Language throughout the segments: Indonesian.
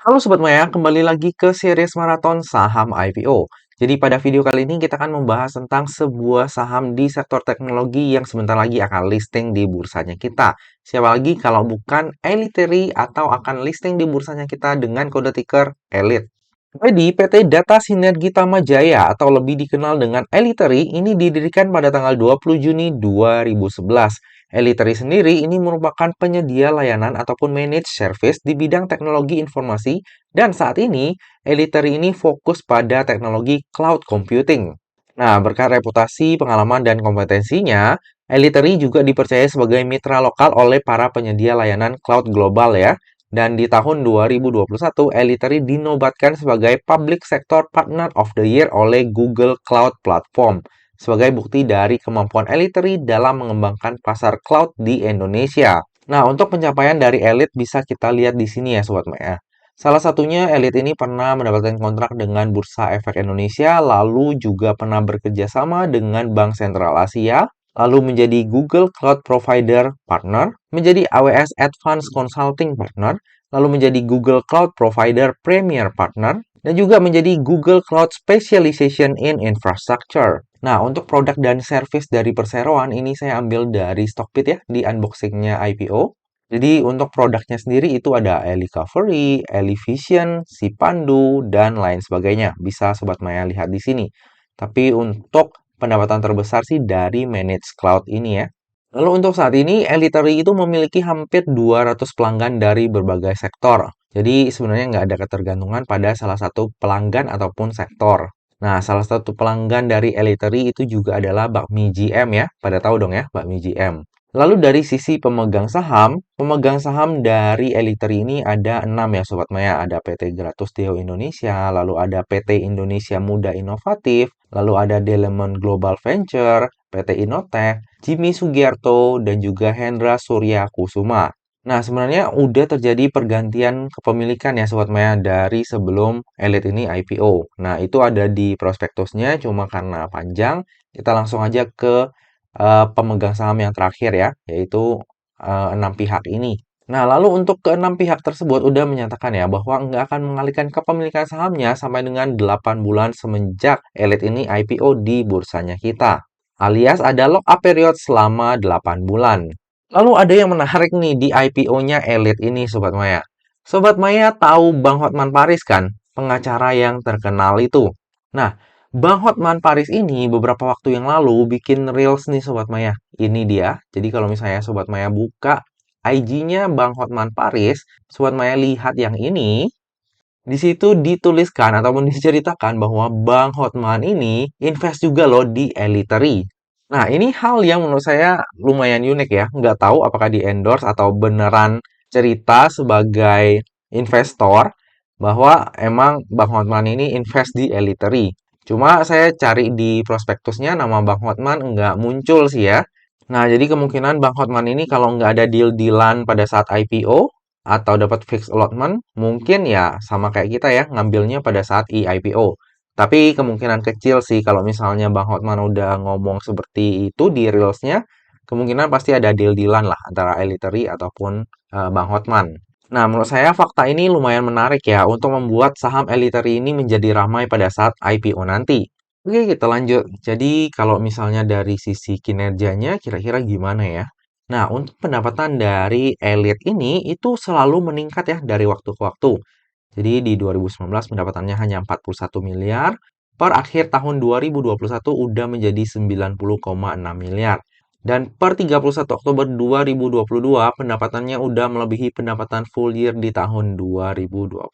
Halo Sobat Maya, kembali lagi ke series maraton saham IPO. Jadi pada video kali ini kita akan membahas tentang sebuah saham di sektor teknologi yang sebentar lagi akan listing di bursanya kita. Siapa lagi kalau bukan Elitery atau akan listing di bursanya kita dengan kode ticker ELITE. Jadi, PT Data Sinergi Tama Jaya atau lebih dikenal dengan Elitery ini didirikan pada tanggal 20 Juni 2011. Elitery sendiri ini merupakan penyedia layanan ataupun managed service di bidang teknologi informasi dan saat ini Elitery ini fokus pada teknologi cloud computing. Nah, berkat reputasi, pengalaman, dan kompetensinya, Elitery juga dipercaya sebagai mitra lokal oleh para penyedia layanan cloud global ya. Dan di tahun 2021, Elitery dinobatkan sebagai Public Sector Partner of the Year oleh Google Cloud Platform sebagai bukti dari kemampuan Elitery dalam mengembangkan pasar cloud di Indonesia. Nah, untuk pencapaian dari Elite bisa kita lihat di sini ya, Sobat Maya. Salah satunya Elite ini pernah mendapatkan kontrak dengan Bursa Efek Indonesia, lalu juga pernah bekerja sama dengan Bank Sentral Asia, lalu menjadi Google Cloud Provider Partner, menjadi AWS Advanced Consulting Partner, lalu menjadi Google Cloud Provider Premier Partner, dan juga menjadi Google Cloud Specialization in Infrastructure. Nah, untuk produk dan service dari perseroan ini saya ambil dari Stockbit ya, di unboxingnya IPO. Jadi untuk produknya sendiri itu ada Elicovery, Elivision, Sipandu, dan lain sebagainya. Bisa Sobat Maya lihat di sini. Tapi untuk pendapatan terbesar sih dari Managed Cloud ini ya. Lalu untuk saat ini, Elitery itu memiliki hampir 200 pelanggan dari berbagai sektor. Jadi sebenarnya nggak ada ketergantungan pada salah satu pelanggan ataupun sektor. Nah, salah satu pelanggan dari Elitery itu juga adalah Bakmi GM ya. Pada tahu dong ya, Bakmi GM. Lalu dari sisi pemegang saham dari Elitery ini ada 6 ya Sobat Maya. Ada PT Gratus Deo Indonesia, lalu ada PT Indonesia Muda Inovatif, lalu ada Delemon Global Venture, PT Innotech, Jimmy Sugiarto, dan juga Hendra Surya Kusuma. Nah, sebenarnya udah terjadi pergantian kepemilikan ya Sobat Maya dari sebelum Elite ini IPO. Nah, itu ada di prospektusnya, cuma karena panjang, kita langsung aja ke pemegang saham yang terakhir ya, yaitu 6 pihak ini. Nah, lalu untuk keenam pihak tersebut udah menyatakan ya bahwa nggak akan mengalihkan kepemilikan sahamnya sampai dengan 8 bulan semenjak Elite ini IPO di bursanya kita. Alias ada lock-up period selama 8 bulan. Lalu ada yang menarik nih di IPO-nya Elite ini, Sobat Maya. Sobat Maya tahu Bang Hotman Paris kan? Pengacara yang terkenal itu. Nah, Bang Hotman Paris ini beberapa waktu yang lalu bikin reels nih Sobat Maya. Ini dia. Jadi kalau misalnya Sobat Maya buka IG-nya Bang Hotman Paris, Sobat Maya lihat yang ini, di situ dituliskan ataupun diceritakan bahwa Bang Hotman ini invest juga loh di Elitery. Nah, ini hal yang menurut saya lumayan unik ya. Nggak tahu apakah di endorse atau beneran cerita sebagai investor bahwa emang Bang Hotman ini invest di Elitery. Cuma saya cari di prospektusnya nama Bang Hotman nggak muncul sih ya. Nah, jadi kemungkinan Bang Hotman ini kalau nggak ada deal-dealan pada saat IPO atau dapat fixed allotment, mungkin ya sama kayak kita ya, ngambilnya pada saat IPO. Tapi kemungkinan kecil sih kalau misalnya Bang Hotman udah ngomong seperti itu di reelsnya, kemungkinan pasti ada deal-dealan lah antara Elitery ataupun Bang Hotman. Nah, menurut saya fakta ini lumayan menarik ya untuk membuat saham Elitery ini menjadi ramai pada saat IPO nanti. Oke, kita lanjut. Jadi, kalau misalnya dari sisi kinerjanya, kira-kira gimana ya? Nah, untuk pendapatan dari Elite ini, itu selalu meningkat ya dari waktu ke waktu. Jadi, di 2019 pendapatannya hanya 41 miliar, per akhir tahun 2021 udah menjadi 90,6 miliar. Dan per 31 Oktober 2022, pendapatannya udah melebihi pendapatan full year di tahun 2021.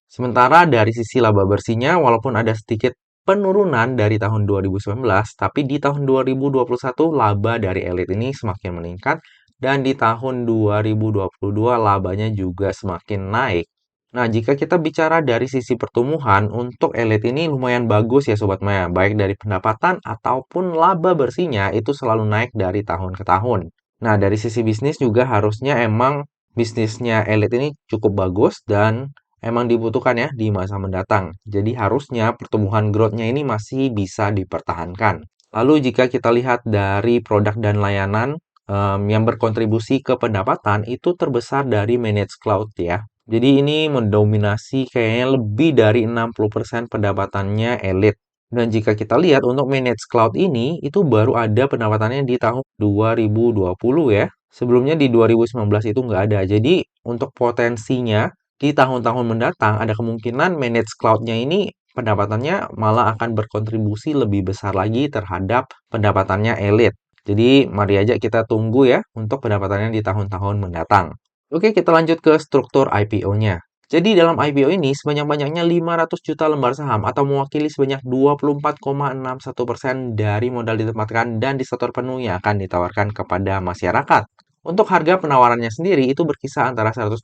Sementara dari sisi laba bersihnya, walaupun ada sedikit penurunan dari tahun 2019, tapi di tahun 2021 laba dari Elite ini semakin meningkat dan di tahun 2022 labanya juga semakin naik. Nah, jika kita bicara dari sisi pertumbuhan, untuk Elite ini lumayan bagus ya Sobat Maya, baik dari pendapatan ataupun laba bersihnya itu selalu naik dari tahun ke tahun. Nah, dari sisi bisnis juga harusnya emang bisnisnya Elite ini cukup bagus dan emang dibutuhkan ya di masa mendatang. Jadi harusnya pertumbuhan growth-nya ini masih bisa dipertahankan. Lalu jika kita lihat dari produk dan layanan yang berkontribusi ke pendapatan itu terbesar dari Managed Cloud ya. Jadi ini mendominasi kayaknya lebih dari 60% pendapatannya elit. Dan jika kita lihat untuk managed cloud ini, itu baru ada pendapatannya di tahun 2020 ya. Sebelumnya di 2019 itu nggak ada. Jadi untuk potensinya di tahun-tahun mendatang ada kemungkinan managed cloud-nya ini pendapatannya malah akan berkontribusi lebih besar lagi terhadap pendapatannya elit. Jadi mari aja kita tunggu ya untuk pendapatannya di tahun-tahun mendatang. Oke, kita lanjut ke struktur IPO-nya. Jadi dalam IPO ini sebanyak-banyaknya 500 juta lembar saham atau mewakili sebanyak 24,61% dari modal ditempatkan dan disetor penuh yang akan ditawarkan kepada masyarakat. Untuk harga penawarannya sendiri itu berkisar antara 120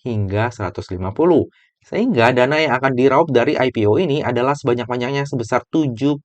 hingga 150. Sehingga dana yang akan diraup dari IPO ini adalah sebanyak-banyaknya sebesar 75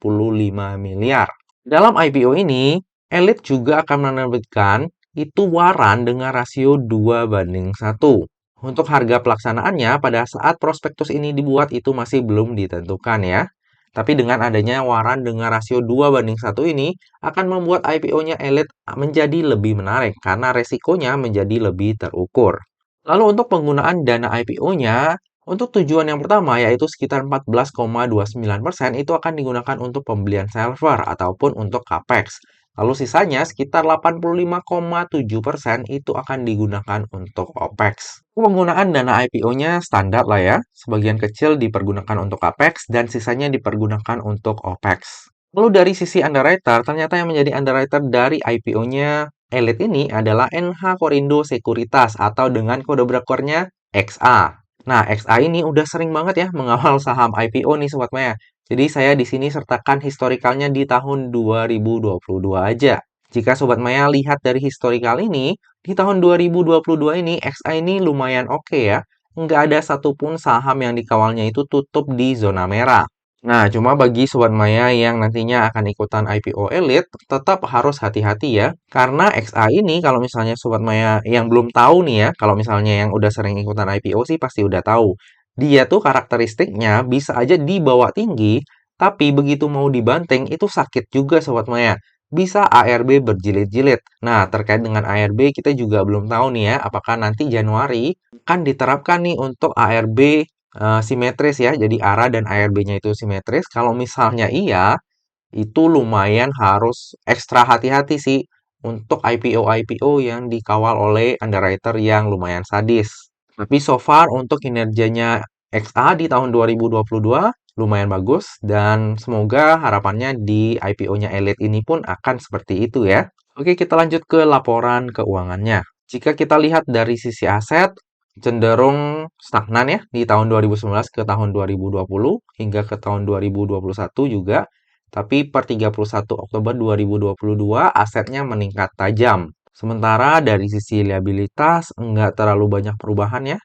miliar. Dalam IPO ini, elit juga akan menerbitkan itu waran dengan rasio 2:1. Untuk harga pelaksanaannya pada saat prospektus ini dibuat itu masih belum ditentukan ya. Tapi dengan adanya waran dengan rasio 2:1 ini akan membuat IPO-nya elit menjadi lebih menarik karena resikonya menjadi lebih terukur. Lalu untuk penggunaan dana IPO-nya, untuk tujuan yang pertama yaitu sekitar 14,29% itu akan digunakan untuk pembelian server ataupun untuk CAPEX. Lalu sisanya sekitar 85,7% itu akan digunakan untuk OPEX. Penggunaan dana IPO-nya standar lah ya. Sebagian kecil dipergunakan untuk CAPEX dan sisanya dipergunakan untuk OPEX. Lalu dari sisi underwriter, ternyata yang menjadi underwriter dari IPO-nya Elite ini adalah NH Korindo Sekuritas atau dengan kode brokernya XA. Nah, XA ini udah sering banget ya mengawal saham IPO nih Sobat Maya. Jadi saya di sini sertakan historikalnya di tahun 2022 aja. Jika Sobat Maya lihat dari historikal ini, di tahun 2022 ini XA ini lumayan oke ya. Nggak ada satupun saham yang dikawalnya itu tutup di zona merah. Nah, cuma bagi Sobat Maya yang nantinya akan ikutan IPO Elite, tetap harus hati-hati ya. Karena XA ini kalau misalnya Sobat Maya yang belum tahu nih ya, kalau misalnya yang udah sering ikutan IPO sih pasti udah tahu. Dia tuh karakteristiknya bisa aja dibawa tinggi, tapi begitu mau dibanting itu sakit juga Sobat Maya. Bisa ARB berjilid-jilid. Nah, terkait dengan ARB kita juga belum tahu nih ya, apakah nanti Januari akan diterapkan nih untuk ARB simetris ya, jadi ARA dan ARB-nya itu simetris. Kalau misalnya iya, itu lumayan harus ekstra hati-hati sih untuk IPO-IPO yang dikawal oleh underwriter yang lumayan sadis. Tapi so far untuk kinerjanya XA di tahun 2022 lumayan bagus dan semoga harapannya di IPO-nya Elite ini pun akan seperti itu ya. Oke, kita lanjut ke laporan keuangannya. Jika kita lihat dari sisi aset, cenderung stagnan ya di tahun 2019 ke tahun 2020 hingga ke tahun 2021 juga. Tapi per 31 Oktober 2022 asetnya meningkat tajam. Sementara dari sisi liabilitas enggak terlalu banyak perubahan ya.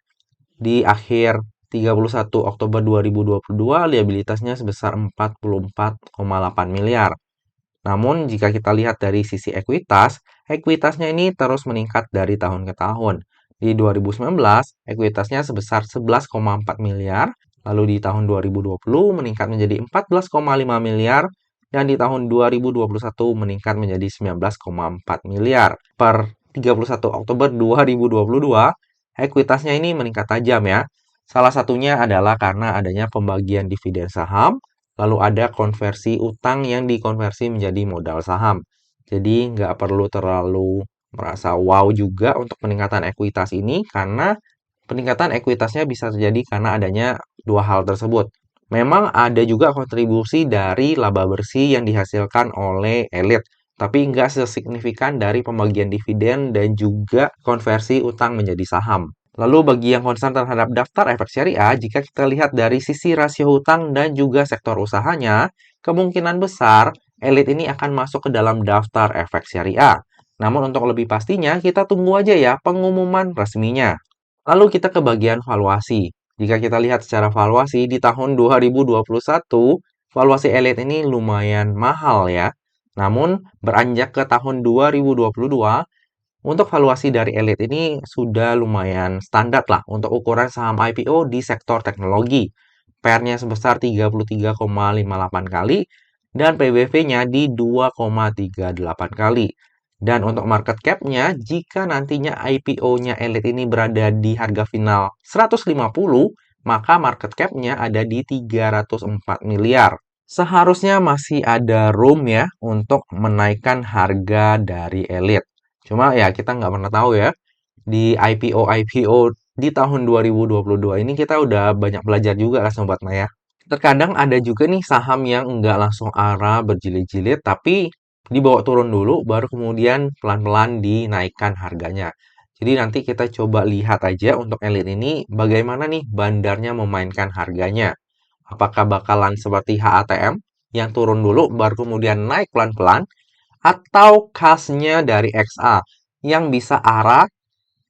Di akhir 31 Oktober 2022 liabilitasnya sebesar 44,8 miliar. Namun jika kita lihat dari sisi ekuitas, ekuitasnya ini terus meningkat dari tahun ke tahun. Di 2019, ekuitasnya sebesar 11,4 miliar, lalu di tahun 2020 meningkat menjadi 14,5 miliar, dan di tahun 2021 meningkat menjadi 19,4 miliar. Per 31 Oktober 2022, ekuitasnya ini meningkat tajam ya. Salah satunya adalah karena adanya pembagian dividen saham, lalu ada konversi utang yang dikonversi menjadi modal saham. Jadi nggak perlu terlalu merasa wow juga untuk peningkatan ekuitas ini karena peningkatan ekuitasnya bisa terjadi karena adanya dua hal tersebut. Memang ada juga kontribusi dari laba bersih yang dihasilkan oleh elit, tapi nggak sesignifikan dari pembagian dividen dan juga konversi utang menjadi saham. Lalu bagi yang concern terhadap daftar efek syariah, jika kita lihat dari sisi rasio hutang dan juga sektor usahanya, kemungkinan besar elit ini akan masuk ke dalam daftar efek syariah. Namun untuk lebih pastinya, kita tunggu aja ya pengumuman resminya. Lalu kita ke bagian valuasi. Jika kita lihat secara valuasi di tahun 2021, valuasi Elite ini lumayan mahal ya. Namun beranjak ke tahun 2022, untuk valuasi dari Elite ini sudah lumayan standar lah untuk ukuran saham IPO di sektor teknologi. PER-nya sebesar 33,58 kali dan PBV-nya di 2,38 kali. Dan untuk market cap-nya, jika nantinya IPO-nya Elite ini berada di harga final 150, maka market cap-nya ada di 304 miliar. Seharusnya masih ada room ya untuk menaikkan harga dari Elite. Cuma ya kita nggak pernah tahu ya. Di IPO di tahun 2022 ini kita udah banyak belajar juga kan Sobat Maya. Terkadang ada juga nih saham yang nggak langsung arah berjilid-jilid, tapi dibawa turun dulu, baru kemudian pelan-pelan dinaikkan harganya. Jadi nanti kita coba lihat aja untuk Elite ini bagaimana nih bandarnya memainkan harganya. Apakah bakalan seperti HATM yang turun dulu baru kemudian naik pelan-pelan, atau khasnya dari XA yang bisa arah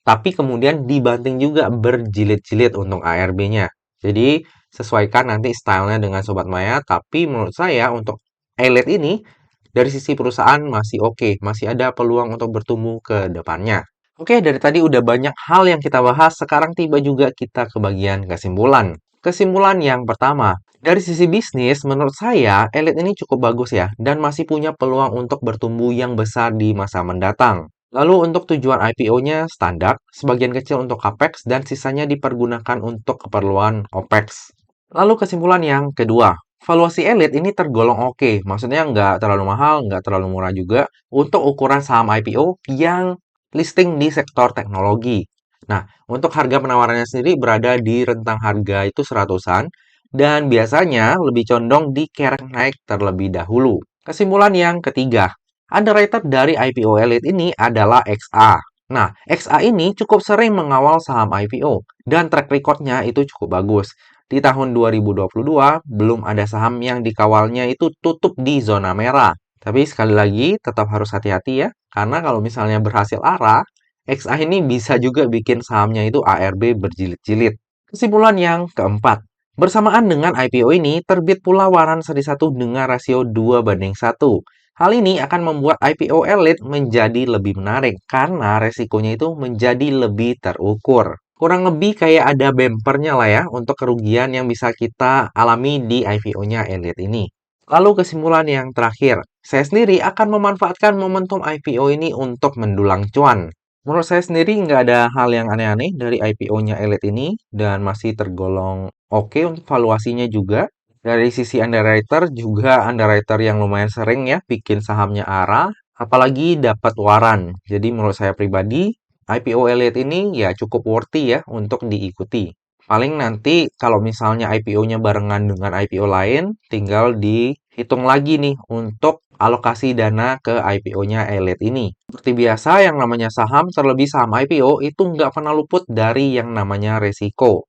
tapi kemudian dibanting juga berjilid-jilid untuk ARB-nya. Jadi sesuaikan nanti stylenya dengan Sobat Maya, tapi menurut saya untuk Elite ini dari sisi perusahaan masih oke, masih ada peluang untuk bertumbuh ke depannya. Oke, dari tadi udah banyak hal yang kita bahas, sekarang tiba juga kita ke bagian kesimpulan. Kesimpulan yang pertama, dari sisi bisnis, menurut saya Elite ini cukup bagus ya, dan masih punya peluang untuk bertumbuh yang besar di masa mendatang. Lalu untuk tujuan IPO-nya standar, sebagian kecil untuk CAPEX dan sisanya dipergunakan untuk keperluan OPEX. Lalu kesimpulan yang kedua, valuasi Elite ini tergolong oke, maksudnya nggak terlalu mahal, nggak terlalu murah juga untuk ukuran saham IPO yang listing di sektor teknologi. Nah, untuk harga penawarannya sendiri berada di rentang harga itu seratusan, dan biasanya lebih condong dikerek naik terlebih dahulu. Kesimpulan yang ketiga, underrated dari IPO Elite ini adalah XA. Nah, XA ini cukup sering mengawal saham IPO dan track record-nya itu cukup bagus. Di tahun 2022, belum ada saham yang dikawalnya itu tutup di zona merah. Tapi sekali lagi, tetap harus hati-hati ya, karena kalau misalnya berhasil arah, XA ini bisa juga bikin sahamnya itu ARB berjilid-jilid. Kesimpulan yang keempat, bersamaan dengan IPO ini, terbit pula waran seri 1 dengan rasio 2:1. Hal ini akan membuat IPO Elite menjadi lebih menarik karena resikonya itu menjadi lebih terukur. Kurang lebih kayak ada bempernya lah ya untuk kerugian yang bisa kita alami di IPO-nya Elite ini. Lalu kesimpulan yang terakhir, saya sendiri akan memanfaatkan momentum IPO ini untuk mendulang cuan. Menurut saya sendiri nggak ada hal yang aneh-aneh dari IPO-nya Elite ini dan masih tergolong oke untuk valuasinya juga. Dari sisi underwriter juga underwriter yang lumayan sering ya bikin sahamnya arah, apalagi dapat waran. Jadi menurut saya pribadi, IPO Elite ini ya cukup worthy ya untuk diikuti. Paling nanti kalau misalnya IPO-nya barengan dengan IPO lain, tinggal dihitung lagi nih untuk alokasi dana ke IPO-nya Elite ini. Seperti biasa, yang namanya saham, terlebih saham IPO, itu nggak pernah luput dari yang namanya resiko.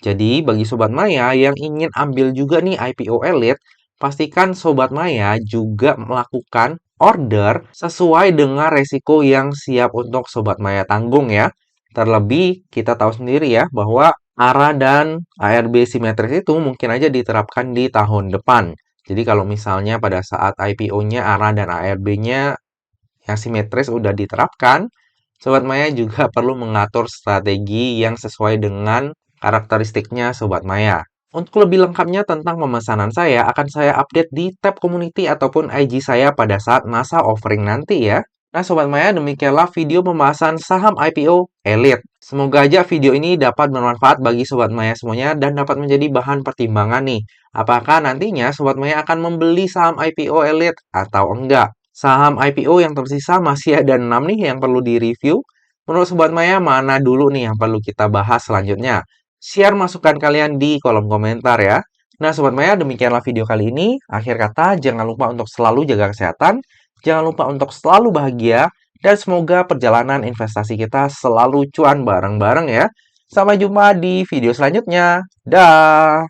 Jadi, bagi Sobat Maya yang ingin ambil juga nih IPO Elite, pastikan Sobat Maya juga melakukan order sesuai dengan resiko yang siap untuk Sobat Maya tanggung ya. Terlebih, kita tahu sendiri ya bahwa ARA dan ARB simetris itu mungkin aja diterapkan di tahun depan. Jadi kalau misalnya pada saat IPO-nya ARA dan ARB-nya yang simetris udah diterapkan, Sobat Maya juga perlu mengatur strategi yang sesuai dengan karakteristiknya Sobat Maya. Untuk lebih lengkapnya tentang pemesanan saya, akan saya update di tab community ataupun IG saya pada saat masa offering nanti ya. Nah Sobat Maya, demikianlah video pembahasan saham IPO Elite. Semoga aja video ini dapat bermanfaat bagi Sobat Maya semuanya dan dapat menjadi bahan pertimbangan nih. Apakah nantinya Sobat Maya akan membeli saham IPO Elite atau enggak? Saham IPO yang tersisa masih ada 6 nih yang perlu direview. Menurut Sobat Maya, mana dulu nih yang perlu kita bahas selanjutnya? Share masukan kalian di kolom komentar ya. Nah Sobat Maya, demikianlah video kali ini. Akhir kata, jangan lupa untuk selalu jaga kesehatan, jangan lupa untuk selalu bahagia, dan semoga perjalanan investasi kita selalu cuan bareng-bareng ya. Sampai jumpa di video selanjutnya. Dah!